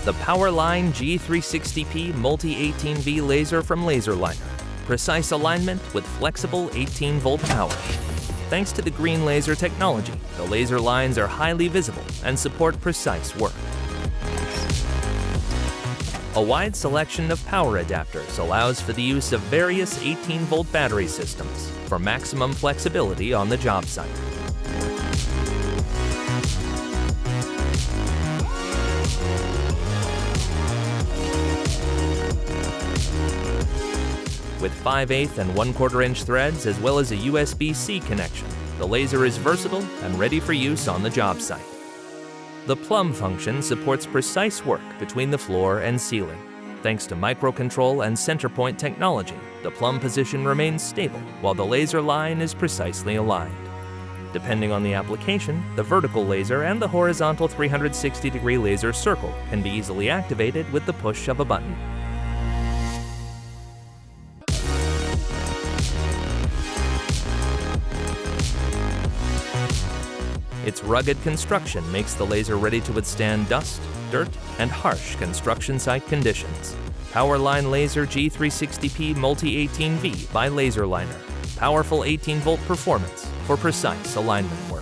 The PowerLine G360P Multi-18V laser from Laserliner. Precise alignment with flexible 18-volt power. Thanks to the green laser technology, the laser lines are highly visible and support precise work. A wide selection of power adapters allows for the use of various 18-volt battery systems for maximum flexibility on the job site. With 5/8 and 1/4 inch threads as well as a USB-C connection, the laser is versatile and ready for use on the job site. The plumb function supports precise work between the floor and ceiling. Thanks to microcontrol and center point technology, the plumb position remains stable while the laser line is precisely aligned. Depending on the application, the vertical laser and the horizontal 360-degree laser circle can be easily activated with the push of a button. Its rugged construction makes the laser ready to withstand dust, dirt, and harsh construction site conditions. PowerLine-Laser G360P Multi-18V by Laserliner. Powerful 18-volt performance for precise alignment work.